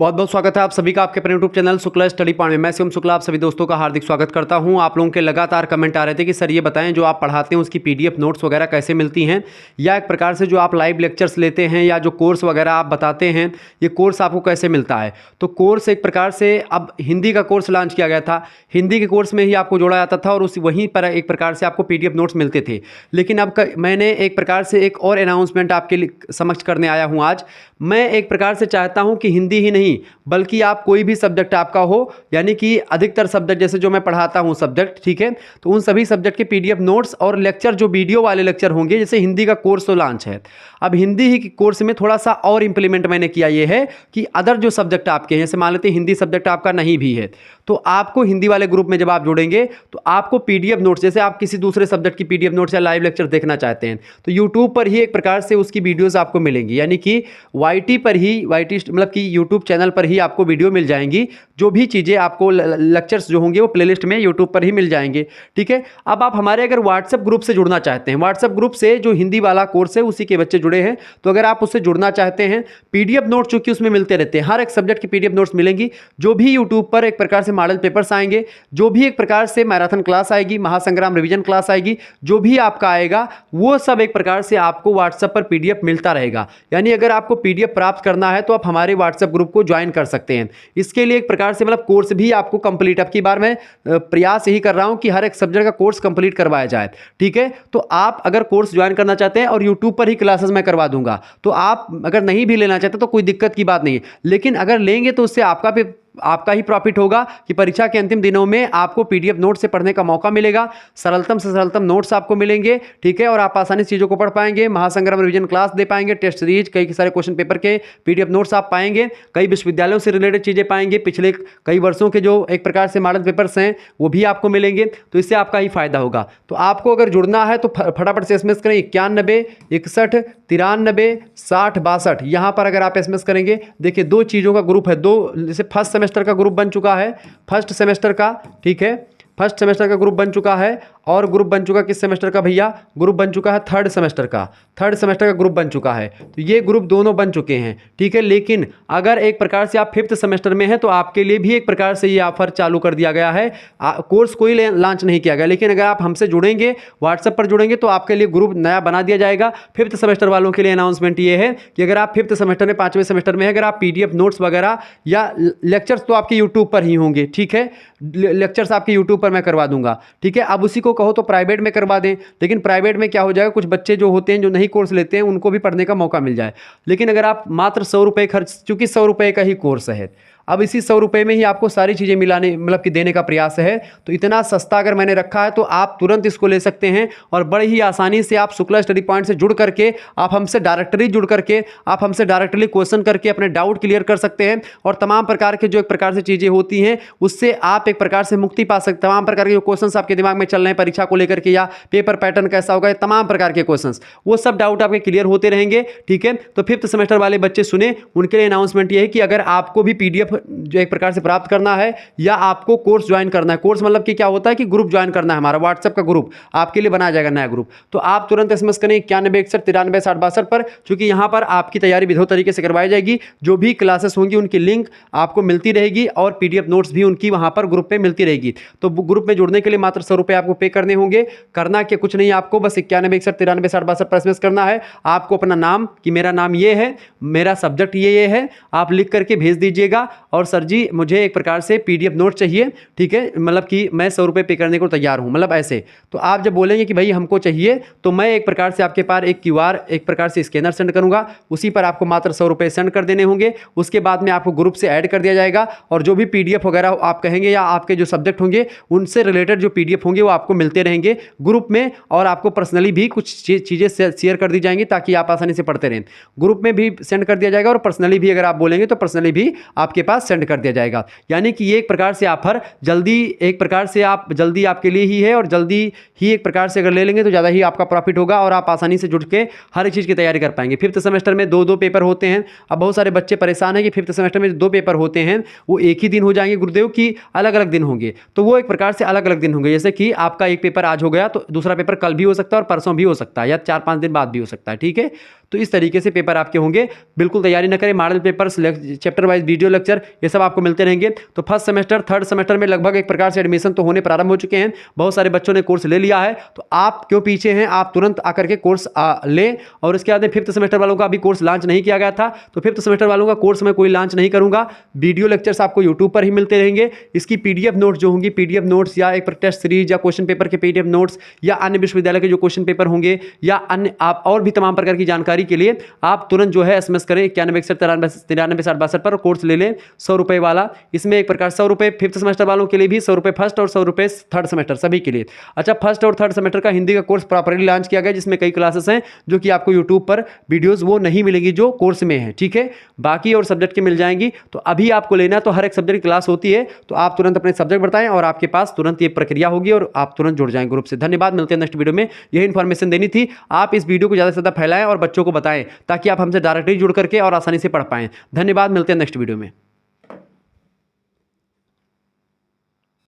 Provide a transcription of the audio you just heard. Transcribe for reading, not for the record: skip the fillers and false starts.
बहुत बहुत स्वागत है आप सभी का आपके अपने YouTube channel Shukla study point में। मैं शिवम शुक्ला आप सभी दोस्तों का हार्दिक स्वागत करता हूं। आप लोगों के लगातार कमेंट आ रहे थे कि सर ये बताएं जो आप पढ़ाते हैं उसकी पीडीएफ नोट्स वगैरह कैसे मिलती हैं, या एक प्रकार से जो आप लाइव लेक्चर्स लेते हैं या जो कोर्स वगैरह आप बताते हैं ये कोर्स आपको कैसे मिलता है। तो कोर्स एक प्रकार से अब हिंदी का कोर्स लॉन्च किया गया था, हिंदी के कोर्स में ही आपको जोड़ा जाता था और उस वहीं पर एक प्रकार से आपको पीडीएफ नोट्स मिलते थे। लेकिन अब मैंने एक प्रकार से एक और अनाउंसमेंट आपके समक्ष करने आया हूँ आज। मैं एक प्रकार से चाहता हूँ कि हिंदी ही नहीं बल्कि आप कोई भी सब्जेक्ट आपका हो, यानी कि अधिकतर सब्जेक्ट जैसे जो मैं पढ़ाता हूं सब्जेक्ट, ठीक है, तो उन सभी सब्जेक्ट के पीडीएफ नोट्स और लेक्चर जो वीडियो वाले लेक्चर होंगे, जैसे हिंदी का कोर्स तो लॉन्च है। अब हिंदी ही कोर्स में थोड़ा सा और इंप्लीमेंट मैंने किया ये है कि अदर जो सब्जेक्ट आपके हैं, जैसे मान लेते हैं हिंदी सब्जेक्ट आपका नहीं भी है, तो आपको हिंदी वाले ग्रुप में जब आप जुड़ेंगे तो आपको पीडीएफ नोट्स, जैसे आप किसी दूसरे सब्जेक्ट की पीडीएफ नोट्स या लाइव लेक्चर देखना चाहते हैं तो यूट्यूब पर ही एक प्रकार से उसकी वीडियोस आपको मिलेंगी, यानी कि वाईटी पर ही, वाईटी मतलब कि यूट्यूब चैनल पर ही आपको वीडियो मिल जाएंगी। जो भी चीज़ें आपको लेक्चर्स जो होंगे वो प्लेलिस्ट में यूट्यूब पर ही मिल जाएंगे, ठीक है। अब आप हमारे अगर व्हाट्सएप ग्रुप से जुड़ना चाहते हैं, व्हाट्सएप ग्रुप से जो हिंदी वाला कोर्स है उसी के बच्चे जुड़े हैं, तो अगर आप उससे जुड़ना चाहते हैं, पीडीएफ नोट चूंकि उसमें मिलते रहते हैं, हर एक सब्जेक्ट की पीडीएफ नोट्स मिलेंगी। जो भी यूट्यूब पर एक प्रकार से मॉडल पेपर्स आएंगे, जो भी एक प्रकार से मैराथन क्लास आएगी, महासंग्राम रिवीजन क्लास आएगी, जो भी आपका आएगा वो सब एक प्रकार से आपको व्हाट्सएप पर पीडीएफ मिलता रहेगा। यानी अगर आपको पीडीएफ प्राप्त करना है तो आप हमारे व्हाट्सएप ग्रुप को ज्वाइन कर सकते हैं। इसके लिए एक प्रकार से मतलब कोर्स भी आपको कंप्लीट, अब की बार मैं प्रयास यही कर रहा हूं कि हर एक सब्जेक्ट का कोर्स कंप्लीट करवाया जाए, ठीक है। तो आप अगर कोर्स ज्वाइन करना चाहते हैं और यूट्यूब पर ही क्लासेस मैं करवा दूंगा, तो आप अगर नहीं भी लेना चाहते तो कोई दिक्कत की बात नहीं है, लेकिन अगर लेंगे तो उससे आपका ही प्रॉफिट होगा कि परीक्षा के अंतिम दिनों में आपको पीडीएफ नोट से पढ़ने का मौका मिलेगा, सरलतम से सरलतम नोट्स आपको मिलेंगे, ठीक है, और आप आसानी से चीज़ों को पढ़ पाएंगे, महासंग्राम रिवीजन क्लास दे पाएंगे, टेस्ट सीरीज, कई सारे क्वेश्चन पेपर के पीडीएफ नोट्स आप पाएंगे, कई विश्वविद्यालयों से रिलेटेड चीज़ें पाएंगे, पिछले कई वर्षों के जो एक प्रकार से मॉडल पेपर्स हैं वो भी आपको मिलेंगे, तो इससे आपका ही फायदा होगा। तो आपको अगर जुड़ना है तो फटाफट से एसएमएस करें 91 61 93 60 62। यहाँ पर अगर आप एसएमएस करेंगे, देखिए दो चीज़ों का ग्रुप है, दो, जैसे फर्स्ट सेमेस्टर का ग्रुप बन चुका है, फर्स्ट सेमेस्टर का, ठीक है, फर्स्ट सेमेस्टर का ग्रुप बन चुका है, और ग्रुप बन चुका किस सेमेस्टर का भैया, ग्रुप बन चुका है थर्ड सेमेस्टर का, थर्ड सेमेस्टर का ग्रुप बन चुका है। तो ये ग्रुप दोनों बन चुके हैं, ठीक है। लेकिन अगर एक प्रकार से आप फिफ्थ सेमेस्टर में हैं तो आपके लिए भी एक प्रकार से ये ऑफर चालू कर दिया गया है। कोर्स कोई लॉन्च नहीं किया गया, लेकिन अगर आप हमसे जुड़ेंगे, व्हाट्सएप पर जुड़ेंगे, तो आपके लिए ग्रुप नया बना दिया जाएगा। फिफ्थ सेमेस्टर वालों के लिए अनाउंसमेंट ये है कि अगर आप फिफ्थ सेमेस्टर में, पाँचवें सेमेस्टर में है, अगर आप पीडीएफ नोट्स वगैरह या लेक्चर्स तो आपके यूट्यूब पर ही होंगे, ठीक है, लेक्चर्स आपके यूट्यूब पर मैं करवा दूंगा, ठीक है। अब उसी को कहो तो प्राइवेट में करवा दें, लेकिन प्राइवेट में क्या हो जाएगा, कुछ बच्चे जो होते हैं जो नहीं कोर्स लेते हैं उनको भी पढ़ने का मौका मिल जाए। लेकिन अगर आप मात्र 100 रुपये खर्च, चूंकि 100 रुपये का ही कोर्स है, अब इसी 100 रुपये में ही आपको सारी चीज़ें मिलाने, मतलब कि देने का प्रयास है, तो इतना सस्ता अगर मैंने रखा है तो आप तुरंत इसको ले सकते हैं और बड़ी ही आसानी से आप शुक्ला स्टडी पॉइंट से जुड़ करके, आप हमसे डायरेक्टली जुड़ करके, आप हमसे डायरेक्टली क्वेश्चन करके अपने डाउट क्लियर कर सकते हैं, और तमाम प्रकार के जो एक प्रकार से चीज़ें होती हैं उससे आप एक प्रकार से मुक्ति पा सकते। तमाम प्रकार के जो क्वेश्चन आपके दिमाग में चल रहे हैं परीक्षा को लेकर के, या पेपर पैटर्न कैसा होगा, तमाम प्रकार के क्वेश्चन, वो सब डाउट आपके क्लियर होते रहेंगे, ठीक है। तो फिफ्थ सेमेस्टर वाले बच्चे सुने, उनके लिए अनाउंसमेंट ये है कि अगर आपको भी पीडीएफ जो एक प्रकार से प्राप्त करना है या आपको कोर्स ज्वाइन करना है, कोर्स मतलब कि क्या होता है कि ग्रुप ज्वाइन करना है, हमारा व्हाट्सएप का ग्रुप आपके लिए बनाया जाएगा, नया ग्रुप, तो आप तुरंत एसएमएस करें 91 61 93 60 62 पर, क्योंकि यहां पर आपकी तैयारी विधिवत तरीके से करवाई जाएगी। जो भी क्लासेस होंगी उनकी लिंक आपको मिलती रहेगी और पीडीएफ नोट्स भी उनकी वहां पर ग्रुप पे मिलती रहेगी। तो ग्रुप में जुड़ने के लिए मात्र 100 रुपये आपको पे करने होंगे। करना क्या, कुछ नहीं, आपको बस 91 61 93 60 62 पर एसएमएस करना है। आपको अपना नाम, कि मेरा नाम ये है, मेरा सब्जेक्ट ये है, आप लिख करके भेज दीजिएगा, और सर जी मुझे एक प्रकार से पीडीएफ नोट चाहिए, ठीक है, मतलब कि मैं 100 रुपये पे करने को तैयार हूं, मतलब ऐसे। तो आप जब बोलेंगे कि भाई हमको चाहिए, तो मैं एक प्रकार से आपके पास एक क्यूआर, एक प्रकार से स्कैनर सेंड करूंगा, उसी पर आपको मात्र 100 रुपये सेंड कर देने होंगे। उसके बाद में आपको ग्रुप से ऐड कर दिया जाएगा, और जो भी पीडीएफ वगैरह आप कहेंगे या आपके जो सब्जेक्ट होंगे उनसे रिलेटेड जो पीडीएफ होंगे वो आपको मिलते रहेंगे ग्रुप में, और आपको पर्सनली भी कुछ चीज़ें शेयर कर दी जाएंगी ताकि आप आसानी से पढ़ते रहें। ग्रुप में भी सेंड कर दिया जाएगा, और पर्सनली भी अगर आप बोलेंगे तो पर्सनली भी आपके पास सेंड कर दिया जाएगा। यानी कि ये एक प्रकार से ऑफर जल्दी, एक प्रकार से आप जल्दी आपके लिए ही है, और जल्दी ही एक प्रकार से अगर ले लेंगे तो ज़्यादा ही आपका प्रॉफिट होगा, और आप आसानी से जुड़ के हर एक चीज़ की तैयारी कर पाएंगे। फिफ्थ सेमेस्टर में दो पेपर होते हैं। अब बहुत सारे बच्चे परेशान हैं कि फिफ्थ सेमेस्टर में 2 पेपर होते हैं वो एक ही दिन हो जाएंगे गुरुदेव, की अलग अलग दिन होंगे, तो वो एक प्रकार से अलग अलग दिन होंगे। जैसे कि आपका एक पेपर आज हो गया तो दूसरा पेपर कल भी हो सकता है, और परसों भी हो सकता है, या 4-5 दिन बाद भी हो सकता है, ठीक है। तो इस तरीके से पेपर आपके होंगे। बिल्कुल तैयारी न करें, model papers, chapter wise video lecture, ये सब आपको मिलते रहेंगे। तो फर्स्ट सेमेस्टर, थर्ड सेमेस्टर में लगभग एक प्रकार से एडमिशन तो होने प्रारंभ हो चुके हैं। बहुत सारे बच्चों ने कोर्स ले लिया है, तो आप क्यों पीछे हैं, आप तुरंत आकर के कोर्स लें। और इसके बाद फिफ्थ सेमेस्टर वालों का अभी कोर्स लॉन्च नहीं किया गया था, तो फिफ्थ सेमेस्टर वालों का कोर्स मैं कोई लॉन्च नहीं करूंगा। वीडियो लेक्चर्स आपको यूट्यूब पर ही मिलते रहेंगे। इसकी पीडीएफ नोट्स जो होंगी, पीडीएफ नोट्स या एक टेस्ट सीरीज या क्वेश्चन पेपर के पीडीएफ नोट्स या अन्य विश्वविद्यालय के जो क्वेश्चन पेपर होंगे या अन्य आप और भी तमाम प्रकार की जानकारी के लिए आप तुरंत जो है एसएमएस करें 916193 पर कोर्स ले लें 100 रुपए वाला। इसमें एक प्रकार 100 रुपए फिफ्थ सेमेस्टर वालों के लिए भी, 100 रुपए फर्स्ट और 100 रुपए थर्ड सेमेस्टर सभी के लिए। अच्छा, फर्स्ट और थर्ड सेमेस्टर का हिंदी का कोर्स प्रॉपर्ली लॉन्च किया गया, जिसमें कई क्लासेस हैं जो कि आपको यूट्यूब पर वीडियोस वो नहीं मिलेंगी जो कोर्स में है, ठीक है। बाकी और सब्जेक्ट की मिल जाएंगी। तो अभी आपको लेना है तो हर एक सब्जेक्ट की क्लास होती है, तो आप तुरंत अपने सब्जेक्ट बताएं और आपके पास तुरंत ये प्रक्रिया होगी और आप तुरंत जुड़ जाएंगे ग्रुप से। धन्यवाद, मिलते हैं नेक्स्ट वीडियो में। यही इन्फॉर्मेशन देनी थी। आप इस वीडियो को ज़्यादा से ज़्यादा फैलाएं और बच्चों को बताएं ताकि आप हमसे डायरेक्टली जुड़ करके और आसानी से पढ़ पाएं। धन्यवाद, मिलते हैं नेक्स्ट वीडियो में।